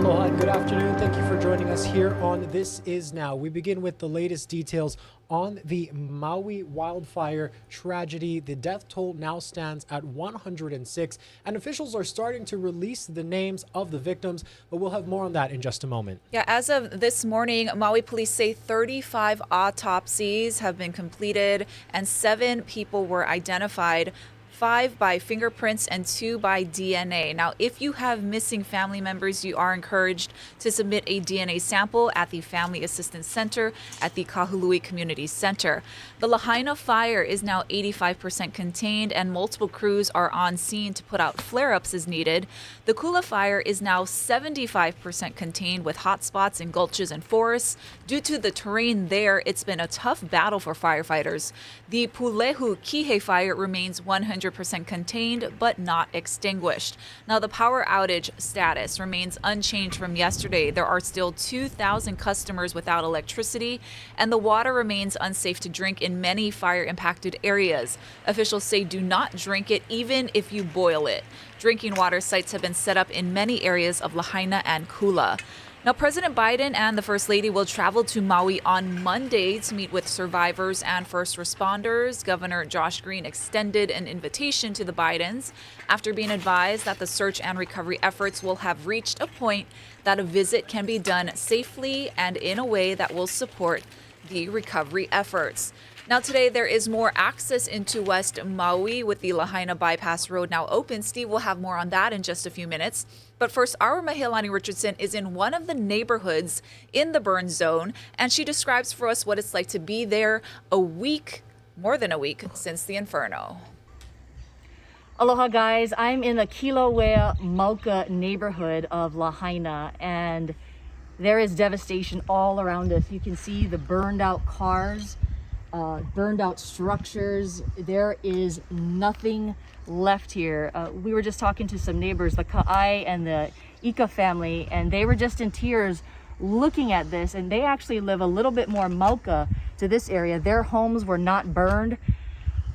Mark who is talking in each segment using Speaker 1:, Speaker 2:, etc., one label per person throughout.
Speaker 1: Aloha and good afternoon. Thank you for joining us here on This Is Now. We begin with the latest details on the Maui wildfire tragedy. The death toll now stands at 106, and officials are starting to release the names of the victims, but we'll have more on that in just a moment.
Speaker 2: Yeah, as of this morning, Maui police say 35 autopsies have been completed and 7 people were identified. 5 by fingerprints and 2 by DNA. Now, if you have missing family members, you are encouraged to submit a DNA sample at the Family Assistance Center at the Kahului Community Center. The Lahaina fire is now 85% contained and multiple crews are on scene to put out flare-ups as needed. The Kula fire is now 75% contained with hotspots in gulches and forests. Due to the terrain there, it's been a tough battle for firefighters. The Pulehu Kihei fire remains 100% contained but not extinguished. Now, the power outage status remains unchanged from yesterday. There are still 2,000 customers without electricity, and the water remains unsafe to drink in many fire-impacted areas. Officials say do not drink it even if you boil it. Drinking water sites have been set up in many areas of Lahaina and Kula. Now, President Biden and the First Lady will travel to Maui on Monday to meet with survivors and first responders. Governor Josh Green extended an invitation to the Bidens after being advised that the search and recovery efforts will have reached a point that a visit can be done safely and in a way that will support the recovery efforts. Now, today there is more access into West Maui with the Lahaina Bypass Road now open. Steve will have more on that in just a few minutes. But first, our Mahealani Richardson is in one of the neighborhoods in the burn zone, and she describes for us what it's like to be there more than a week since the inferno.
Speaker 3: Aloha guys, I'm in the Kilauea Mauka neighborhood of Lahaina, and there is devastation all around us. You can see the burned out cars, burned out structures. There is nothing left here. We were just talking to some neighbors, the Ka'ai and the Ika family, and they were just in tears looking at this, and they actually live a little bit more Mauka to this area. Their homes were not burned,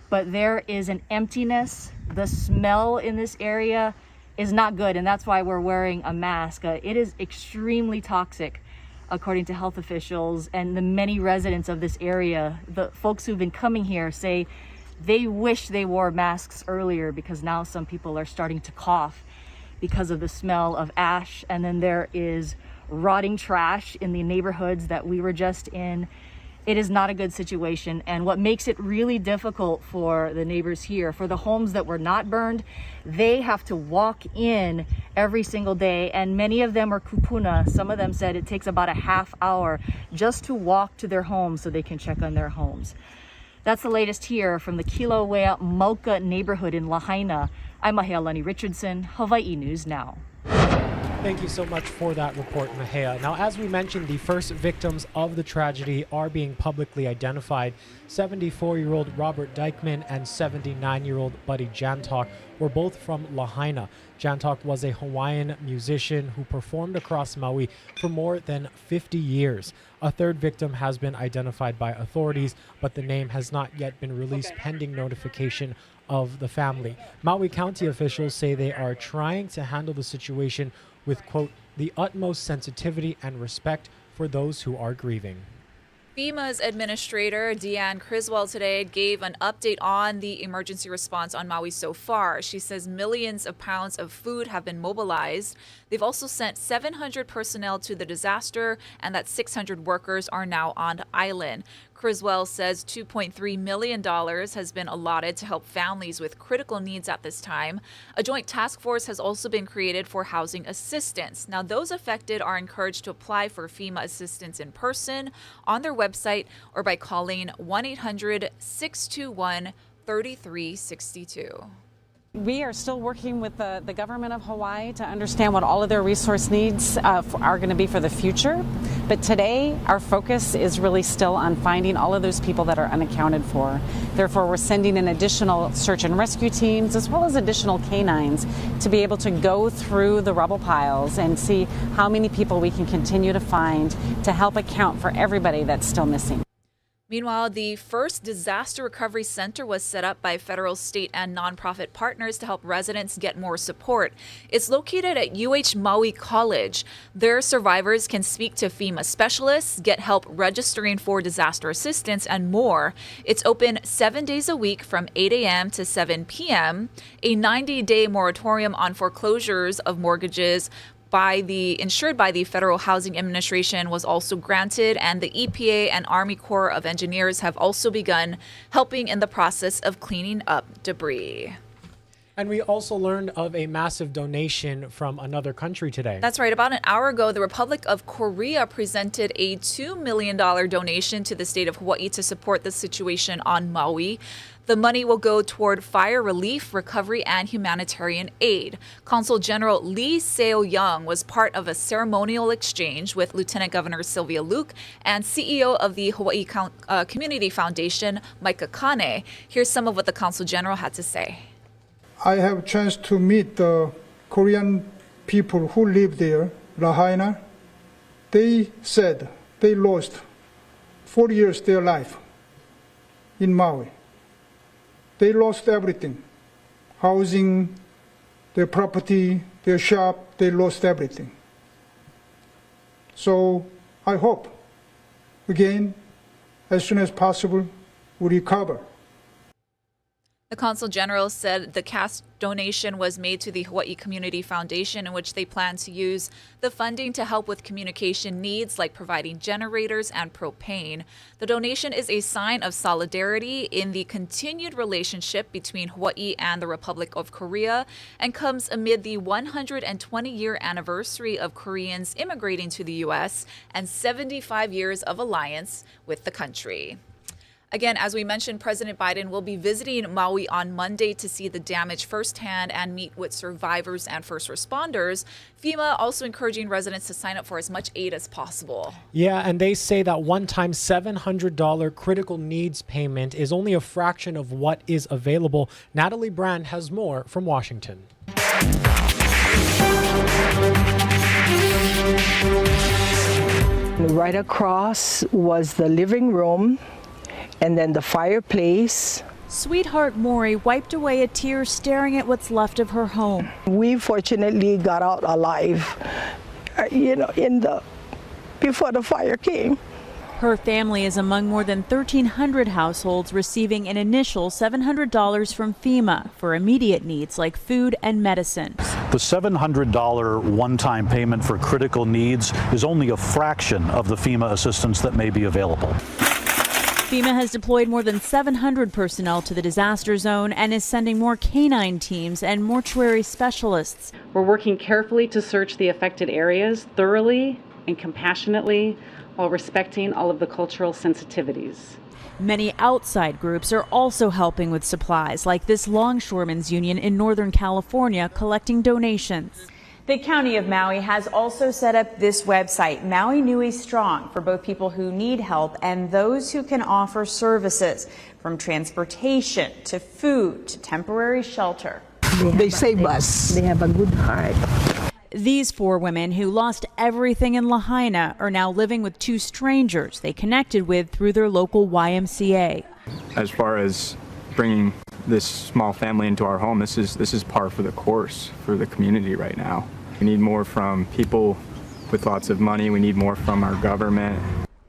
Speaker 3: but there is an emptiness. The smell in this area is not good, and that's why we're wearing a mask. It is extremely toxic, according to health officials, and the many residents of this area. The folks who've been coming here say they wish they wore masks earlier, because now some people are starting to cough because of the smell of ash. And then there is rotting trash in the neighborhoods that we were just in. It is not a good situation, and what makes it really difficult for the neighbors here, for the homes that were not burned, they have to walk in every single day, and many of them are kupuna. Some of them said it takes about a half hour just to walk to their homes so they can check on their homes. That's the latest here from the Kilauea Mauka neighborhood in Lahaina. I'm Mahealani Richardson, Hawaii News Now.
Speaker 1: Thank you so much for that report, Mahea. Now, as we mentioned, the first victims of the tragedy are being publicly identified. 74-year-old Robert Dykeman and 79-year-old Buddy Jantok were both from Lahaina. Jantok was a Hawaiian musician who performed across Maui for more than 50 years. A third victim has been identified by authorities, but the name has not yet been released pending notification of the family. Maui County officials say they are trying to handle the situation with, quote, the utmost sensitivity and respect for those who are grieving.
Speaker 2: FEMA's administrator, Deanne Criswell, today gave an update on the emergency response on Maui so far. She says millions of pounds of food have been mobilized. They've also sent 700 personnel to the disaster, and that 600 workers are now on the island. Criswell says $2.3 million has been allotted to help families with critical needs at this time. A joint task force has also been created for housing assistance. Now, those affected are encouraged to apply for FEMA assistance in person, on their website, or by calling 1-800-621-3362.
Speaker 4: We are still working with the government of Hawaii to understand what all of their resource needs are going to be for the future. But today, our focus is really still on finding all of those people that are unaccounted for. Therefore, we're sending in additional search and rescue teams as well as additional canines to be able to go through the rubble piles and see how many people we can continue to find to help account for everybody that's still missing.
Speaker 2: Meanwhile, the first disaster recovery center was set up by federal, state, and nonprofit partners to help residents get more support. It's located at Maui College. There, survivors can speak to FEMA specialists, get help registering for disaster assistance, and more. It's open 7 days a week from 8 a.m. to 7 p.m. A 90-day moratorium on foreclosures of mortgages insured by the Federal Housing Administration was also granted, and the EPA and Army Corps of Engineers have also begun helping in the process of cleaning up debris.
Speaker 1: And we also learned of a massive donation from another country today.
Speaker 2: That's right. About an hour ago, the Republic of Korea presented a $2 million donation to the state of Hawaii to support the situation on Maui. The money will go toward fire relief, recovery, and humanitarian aid. Consul General Lee Seo-young was part of a ceremonial exchange with Lieutenant Governor Sylvia Luke and CEO of the Hawaii Community Foundation, Micah Kane. Here's some of what the Consul General had to say.
Speaker 5: I have a chance to meet the Korean people who live there, Lahaina. They said they lost 4 years of their life in Maui. They lost everything, housing, their property, their shop, they lost everything. So I hope, again, as soon as possible, we recover.
Speaker 2: The Consul General said the cash donation was made to the Hawaii Community Foundation, in which they plan to use the funding to help with communication needs like providing generators and propane. The donation is a sign of solidarity in the continued relationship between Hawaii and the Republic of Korea and comes amid the 120-year anniversary of Koreans immigrating to the U.S. and 75 years of alliance with the country. Again, as we mentioned, President Biden will be visiting Maui on Monday to see the damage firsthand and meet with survivors and first responders. FEMA also encouraging residents to sign up for as much aid as possible.
Speaker 1: Yeah, and they say that one-time $700 critical needs payment is only a fraction of what is available. Natalie Brand has more from Washington.
Speaker 6: Right across was the living room, and then the fireplace.
Speaker 7: Sweetheart Maury wiped away a tear staring at what's left of her home.
Speaker 6: We fortunately got out alive, before the fire came.
Speaker 7: Her family is among more than 1,300 households receiving an initial $700 from FEMA for immediate needs like food and medicine.
Speaker 8: The $700 one-time payment for critical needs is only a fraction of the FEMA assistance that may be available.
Speaker 7: FEMA has deployed more than 700 personnel to the disaster zone and is sending more canine teams and mortuary specialists.
Speaker 4: We're working carefully to search the affected areas thoroughly and compassionately while respecting all of the cultural sensitivities.
Speaker 7: Many outside groups are also helping with supplies, like this longshoremen's union in Northern California collecting donations.
Speaker 9: The County of Maui has also set up this website, Maui Nui Strong, for both people who need help and those who can offer services, from transportation to food to temporary shelter.
Speaker 6: They save us. They have a good heart.
Speaker 7: These four women who lost everything in Lahaina are now living with two strangers they connected with through their local YMCA.
Speaker 10: As far as bringing this small family into our home, this is par for the course for the community right now. We need more from people with lots of money. We need more from our government.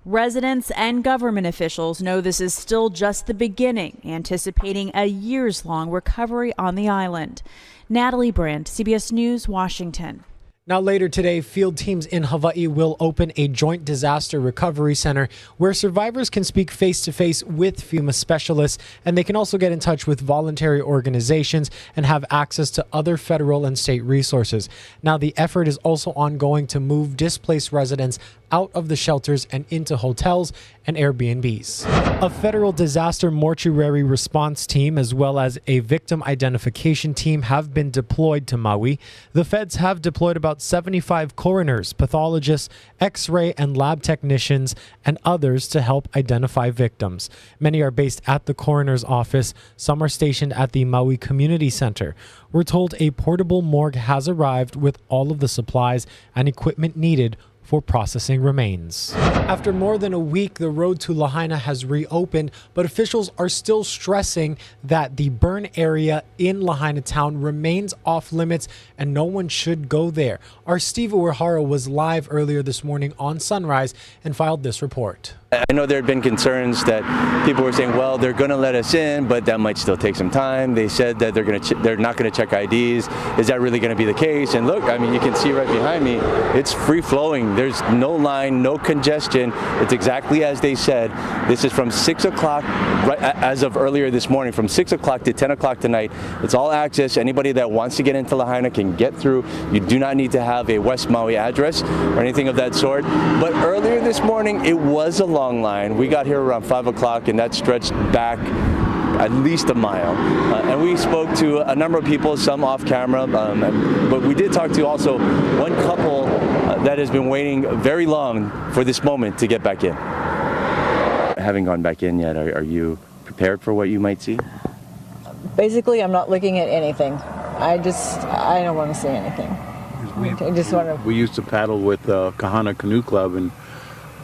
Speaker 7: Residents and government officials know this is still just the beginning, anticipating a years-long recovery on the island. Natalie Brandt, CBS News, Washington.
Speaker 1: Now later today, field teams in Hawaii will open a joint disaster recovery center where survivors can speak face-to-face with FEMA specialists, and they can also get in touch with voluntary organizations and have access to other federal and state resources. Now the effort is also ongoing to move displaced residents out of the shelters and into hotels and Airbnbs. A federal disaster mortuary response team as well as a victim identification team have been deployed to Maui. The feds have deployed about 75 coroners, pathologists, X-ray and lab technicians, and others to help identify victims. Many are based at the coroner's office. Some are stationed at the Maui Community Center. We're told a portable morgue has arrived with all of the supplies and equipment needed for processing remains. After more than a week, the road to Lahaina has reopened, but officials are still stressing that the burn area in Lahaina town remains off limits and no one should go there. Our Steve Uehara was live earlier this morning on Sunrise and filed this report.
Speaker 11: I know there had been concerns that people were saying, well, they're going to let us in, but that might still take some time. They said that they're not going to check IDs. Is that really going to be the case? And look, I mean, you can see right behind me, it's free flowing. There's no line, no congestion. It's exactly as they said. This is from 6 o'clock, right as of earlier this morning, from 6 o'clock to 10 o'clock tonight. It's all access. Anybody that wants to get into Lahaina can get through. You do not need to have a West Maui address or anything of that sort. But earlier this morning, it was a long line. We got here around 5 o'clock and that stretched back at least a mile. And we spoke to a number of people, some off camera, but we did talk to also one couple that has been waiting very long for this moment to get back in. Haven't gone back in yet. Are you prepared for what you might see?
Speaker 12: Basically, I'm not looking at anything. I don't want to see anything. I just want to.
Speaker 13: We used to paddle with Kahana Canoe Club, and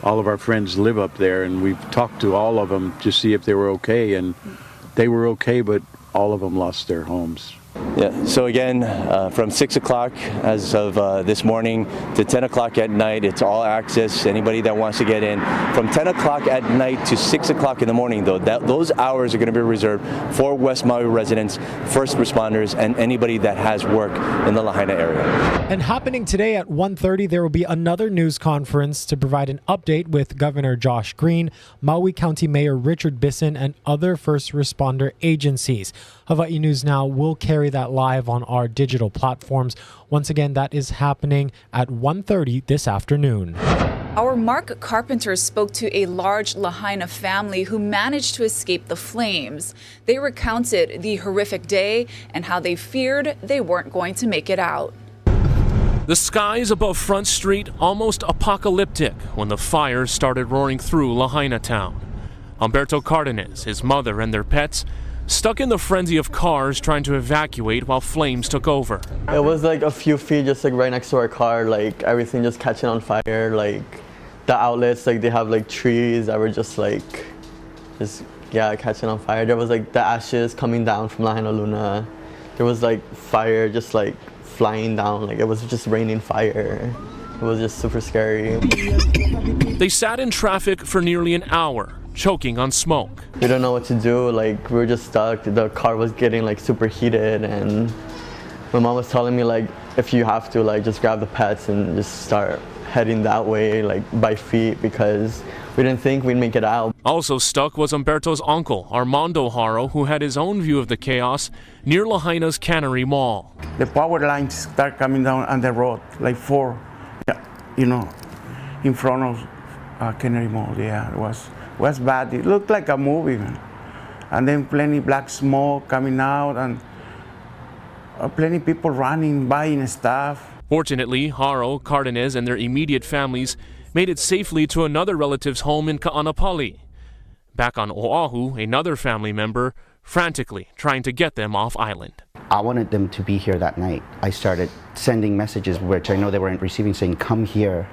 Speaker 13: all of our friends live up there, and we've talked to all of them to see if they were okay, and they were okay, but all of them lost their homes.
Speaker 11: Yeah, so again, from 6 o'clock as of this morning to 10 o'clock at night, it's all access. Anybody that wants to get in. From 10 o'clock at night to 6 o'clock in the morning, though, those hours are going to be reserved for West Maui residents, first responders, and anybody that has work in the Lahaina area.
Speaker 1: And happening today at 1:30, there will be another news conference to provide an update with Governor Josh Green, Maui County Mayor Richard Bisson, and other first responder agencies. Hawaii News Now will carry that live on our digital platforms. Once again, that is happening at 1:30 this afternoon.
Speaker 2: Our Mark Carpenter spoke to a large Lahaina family who managed to escape the flames. They recounted the horrific day and how they feared they weren't going to make it out.
Speaker 14: The skies above Front Street almost apocalyptic when the fire started roaring through Lahaina town. Humberto Cardenas, his mother, and their pets stuck in the frenzy of cars trying to evacuate while flames took over.
Speaker 15: It was like a few feet just like right next to our car, like everything just catching on fire, like the outlets, like they have like trees that were just catching on fire. There was like the ashes coming down from Lahaina Luna. There was like fire just like flying down, like it was just raining fire. It was just super scary.
Speaker 14: They sat in traffic for nearly an hour, choking on smoke.
Speaker 15: We don't know what to do, like we were just stuck. The car was getting like super heated, and my mom was telling me like if you have to, like just grab the pets and just start heading that way, like by feet, because we didn't think we'd make it out.
Speaker 14: Also stuck was Humberto's uncle, Armando Haro, who had his own view of the chaos near Lahaina's Cannery Mall.
Speaker 16: The power lines start coming down on the road, like four, in front of Cannery Mall. Yeah, it was bad. It looked like a movie, man. And then plenty black smoke coming out, and plenty people running, buying stuff.
Speaker 14: Fortunately, Haro, Cardenas, and their immediate families made it safely to another relative's home in Ka'anapali. Back on Oahu, another family member frantically trying to get them off island.
Speaker 17: I wanted them to be here that night. I started sending messages, which I know they weren't receiving, saying, come here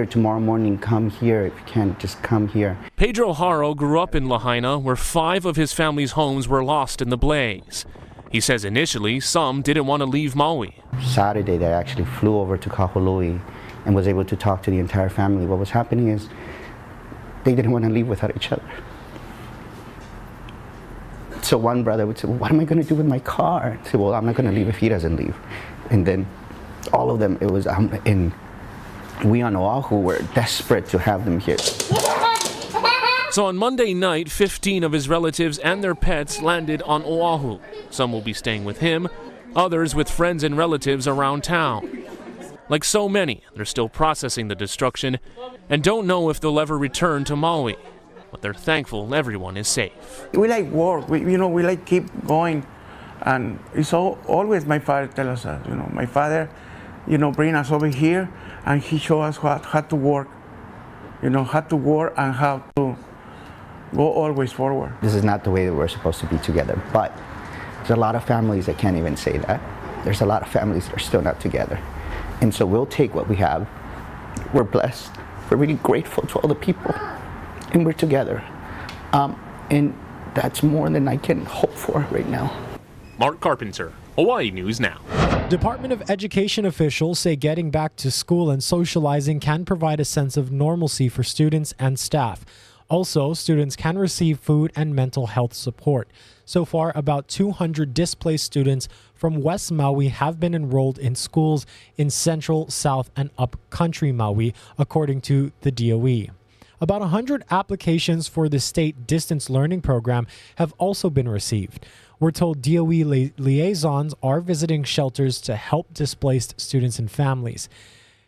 Speaker 17: tomorrow morning, come here, if you can, just come here.
Speaker 14: Pedro Haro grew up in Lahaina, where 5 of his family's homes were lost in the blaze. He says initially some didn't want to leave Maui.
Speaker 17: Saturday they actually flew over to Kahului and was able to talk to the entire family. What was happening is they didn't want to leave without each other. So one brother would say, well, what am I going to do with my car? I said, well, I'm not going to leave if he doesn't leave. And then all of them, it was, we on Oahu were desperate to have them here.
Speaker 14: So on Monday night, 15 of his relatives and their pets landed on Oahu. Some will be staying with him, others with friends and relatives around town. Like so many, they're still processing the destruction and don't know if they'll ever return to Maui. But they're thankful everyone is safe.
Speaker 16: We like work, we like keep going. And it's always my father tells us, my father, bring us over here and he show us how to work. How to work and how to go always forward.
Speaker 17: This is not the way that we're supposed to be together, but there's a lot of families that can't even say that. There's a lot of families that are still not together. And so we'll take what we have we're blessed. We're really grateful to all the people, and we're together. And that's more than I can hope for right now.
Speaker 14: Mark Carpenter, Hawaii News Now.
Speaker 1: Department of Education officials say getting back to school and socializing can provide a sense of normalcy for students and staff. Also, students can receive food and mental health support. So far, about 200 displaced students from West Maui have been enrolled in schools in Central, South, and Upcountry Maui, according to the DOE. About 100 applications for the state distance learning program have also been received. We're told DOE liaisons are visiting shelters to help displaced students and families.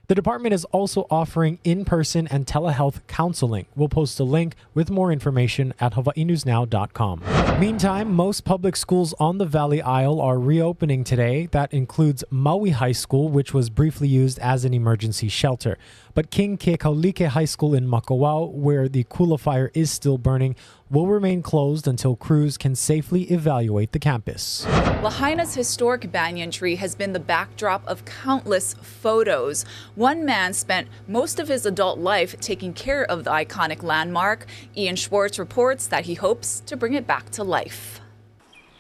Speaker 1: The department is also offering in-person and telehealth counseling. We'll post a link with more information at hawaiinewsnow.com. Meantime, most public schools on the Valley Isle are reopening today. That includes Maui High School, which was briefly used as an emergency shelter. But King Keikaulike High School in Makawao, where the Kula fire is still burning, will remain closed until crews can safely evaluate the campus.
Speaker 2: Lahaina's historic banyan tree has been the backdrop of countless photos. One man spent most of his adult life taking care of the iconic landmark. Ian Schwartz reports that he hopes to bring it back to life.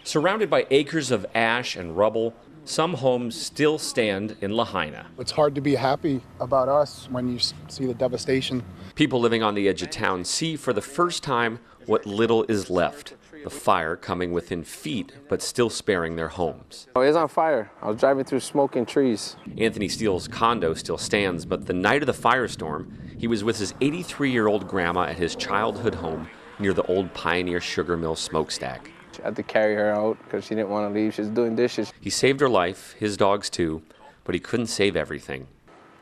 Speaker 18: Surrounded by acres of ash and rubble, some homes still stand in Lahaina.
Speaker 19: It's hard to be happy about us when you see the devastation.
Speaker 18: People living on the edge of town see for the first time what little is left. The fire coming within feet, but still sparing their homes.
Speaker 20: Oh, it's on fire. I was driving through smoking trees.
Speaker 18: Anthony Steele's condo still stands, but the night of the firestorm, he was with his 83-year-old grandma at his childhood home near the old Pioneer Sugar Mill smokestack.
Speaker 20: I had to carry her out because she didn't want to leave. She was doing dishes.
Speaker 18: He saved her life, his dogs too, but he couldn't save everything.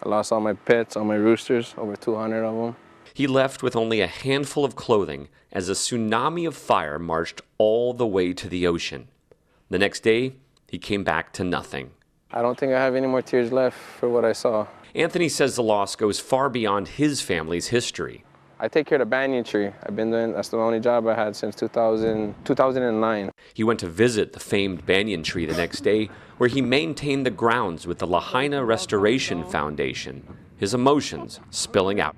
Speaker 20: I lost all my pets, all my roosters, over 200 of them.
Speaker 18: He left with only a handful of clothing as a tsunami of fire marched all the way to the ocean. The next day, he came back to nothing.
Speaker 20: I don't think I have any more tears left for what I saw.
Speaker 18: Anthony says the loss goes far beyond his family's history.
Speaker 20: I take care of the banyan tree. I've been doing, that's the only job I had since 2009.
Speaker 18: He went to visit the famed banyan tree the next day, where he maintained the grounds with the Lahaina Restoration Foundation, his emotions spilling out.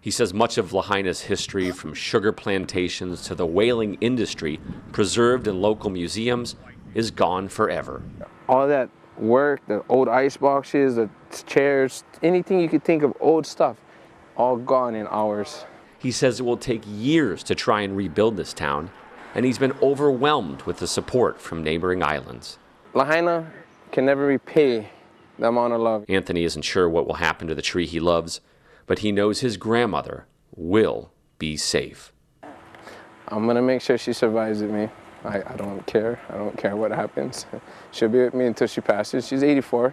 Speaker 18: He says much of Lahaina's history, from sugar plantations to the whaling industry, preserved in local museums, is gone forever.
Speaker 20: All that work, the old ice boxes, the chairs, anything you could think of, old stuff, all gone in hours.
Speaker 18: He says it will take years to try and rebuild this town, and he's been overwhelmed with the support from neighboring islands.
Speaker 20: Lahaina can never repay the amount of love.
Speaker 18: Anthony isn't sure what will happen to the tree he loves, but he knows his grandmother will be safe.
Speaker 20: I'm going to make sure she survives with me. I don't care. I don't care what happens. She'll be with me until she passes. She's 84.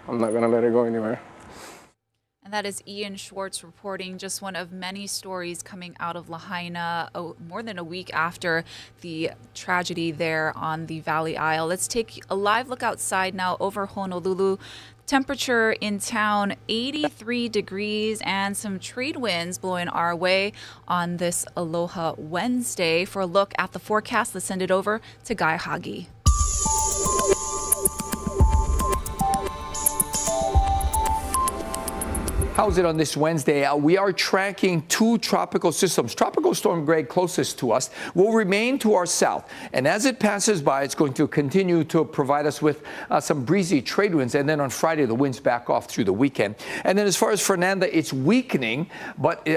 Speaker 20: I'm not going to let her go anywhere.
Speaker 2: And that is Ian Schwartz reporting, just one of many stories coming out of Lahaina more than a week after the tragedy there on the Valley Isle. Let's take a live look outside now over Honolulu. Temperature in town 83 degrees and some trade winds blowing our way on this Aloha Wednesday. For a look at the forecast, let's send it over to Guy Hagi.
Speaker 21: How's it on this Wednesday? We are tracking two tropical systems. Tropical Storm Greg, closest to us, will remain to our south. And as it passes by, it's going to continue to provide us with some breezy trade winds. And then on Friday, the winds back off through the weekend. And then as far as Fernanda, it's weakening. But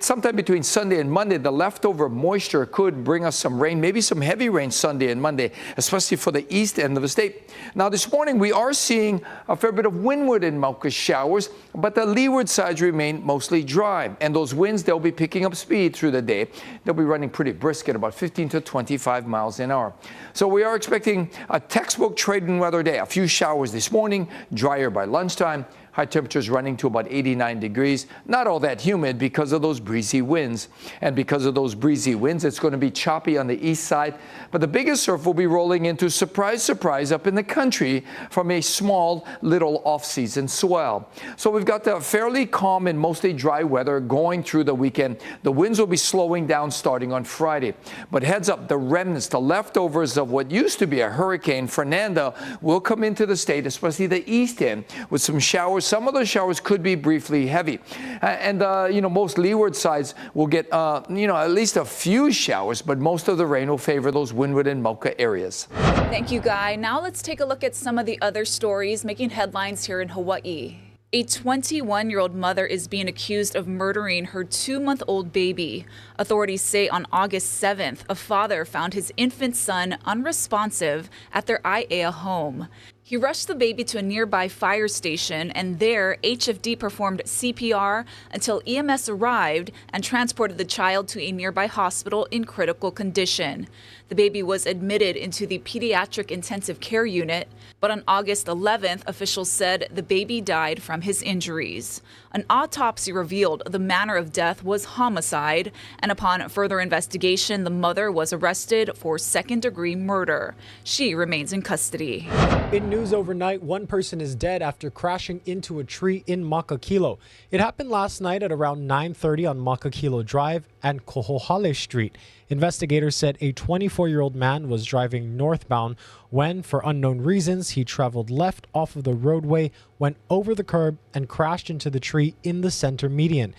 Speaker 21: sometime between Sunday and Monday, the leftover moisture could bring us some rain, maybe some heavy rain Sunday and Monday, especially for the east end of the state. Now, this morning, we are seeing a fair bit of windward and Mauka showers, but the leeward sides remain mostly dry, and those winds, they'll be picking up speed through the day. They'll be running pretty brisk at about 15 to 25 miles an hour. So we are expecting a textbook trade and weather day. A few showers this morning, drier by lunchtime, High temperatures running to about 89 degrees. Not all that humid because of those breezy winds. And because of those breezy winds, it's going to be choppy on the east side. But the biggest surf will be rolling into, surprise, surprise, up in the country from a small little off-season swell. So we've got the fairly calm and mostly dry weather going through the weekend. The winds will be slowing down starting on Friday. But heads up, the remnants, the leftovers of what used to be a hurricane, Fernando, will come into the state, especially the east end, with some showers. Some of those showers could be briefly heavy. Most leeward sides will get, at least a few showers, but most of the rain will favor those Windward and Mocha areas.
Speaker 2: Thank you, Guy. Now let's take a look at some of the other stories making headlines here in Hawaii. A 21-year-old mother is being accused of murdering her 2-month-old baby. Authorities say on August 7th, a father found his infant son unresponsive at their Aiea home. He rushed the baby to a nearby fire station, and there, HFD performed CPR until EMS arrived and transported the child to a nearby hospital in critical condition. The baby was admitted into the pediatric intensive care unit, but on August 11th, officials said the baby died from his injuries. An autopsy revealed the manner of death was homicide, and upon further investigation, the mother was arrested for second-degree murder. She remains in custody.
Speaker 1: In news overnight, one person is dead after crashing into a tree in Makakilo. It happened last night at around 9:30 on Makakilo Drive and Kohohale Street. Investigators said a 24-year-old man was driving northbound when, for unknown reasons, he traveled left off of the roadway, went over the curb, and crashed into the tree in the center median.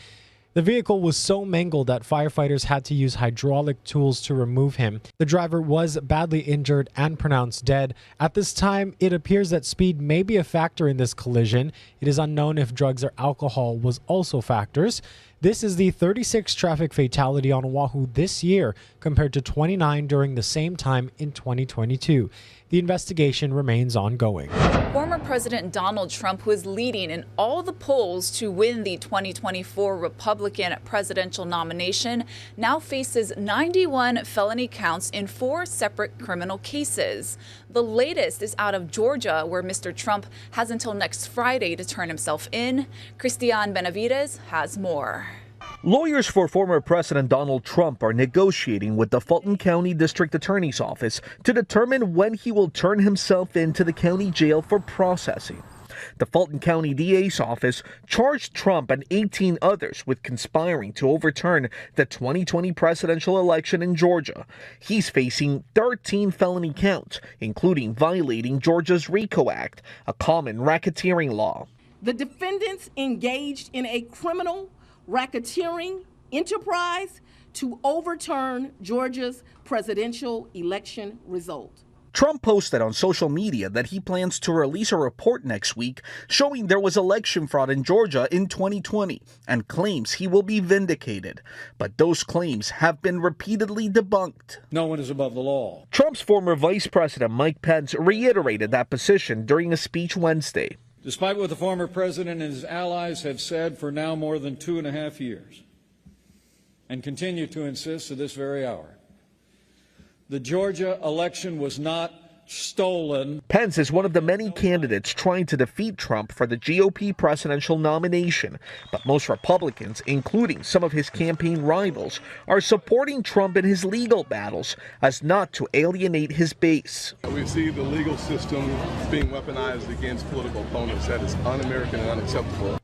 Speaker 1: The vehicle was so mangled that firefighters had to use hydraulic tools to remove him. The driver was badly injured and pronounced dead. At this time, it appears that speed may be a factor in this collision. It is unknown if drugs or alcohol was also factors. This is the 36th traffic fatality on Oahu this year, compared to 29 during the same time in 2022. The investigation remains ongoing.
Speaker 2: Former President Donald Trump, who is leading in all the polls to win the 2024 Republican presidential nomination, now faces 91 felony counts in 4 separate criminal cases. The latest is out of Georgia, where Mr. Trump has until next Friday to turn himself in. Christian Benavides has more.
Speaker 3: Lawyers for former President Donald Trump are negotiating with the Fulton County District Attorney's Office to determine when he will turn himself into the county jail for processing. The Fulton County DA's office charged Trump and 18 others with conspiring to overturn the 2020 presidential election in Georgia. He's facing 13 felony counts, including violating Georgia's RICO Act, a common racketeering law.
Speaker 22: The defendants engaged in a criminal racketeering enterprise to overturn Georgia's presidential election result.
Speaker 3: Trump posted on social media that he plans to release a report next week showing there was election fraud in Georgia in 2020 and claims he will be vindicated. But those claims have been repeatedly debunked.
Speaker 23: No one is above the law.
Speaker 3: Trump's former Vice President Mike Pence reiterated that position during a speech Wednesday.
Speaker 23: Despite what the former president and his allies have said for now more than 2.5 years, and continue to insist to this very hour, the Georgia election was not stolen.
Speaker 3: Pence is one of the many candidates trying to defeat Trump for the GOP presidential nomination, but most Republicans, including some of his campaign rivals, are supporting Trump in his legal battles as not to alienate his base.
Speaker 24: We see the legal system being weaponized against political opponents. That is un-American and unacceptable.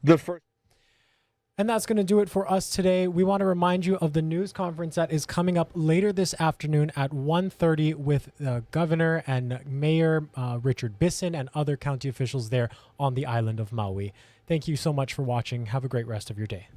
Speaker 1: And that's going to do it for us today. We want to remind you of the news conference that is coming up later this afternoon at 1:30 with Governor and Mayor Richard Bisson and other county officials there on the island of Maui. Thank you so much for watching. Have a great rest of your day.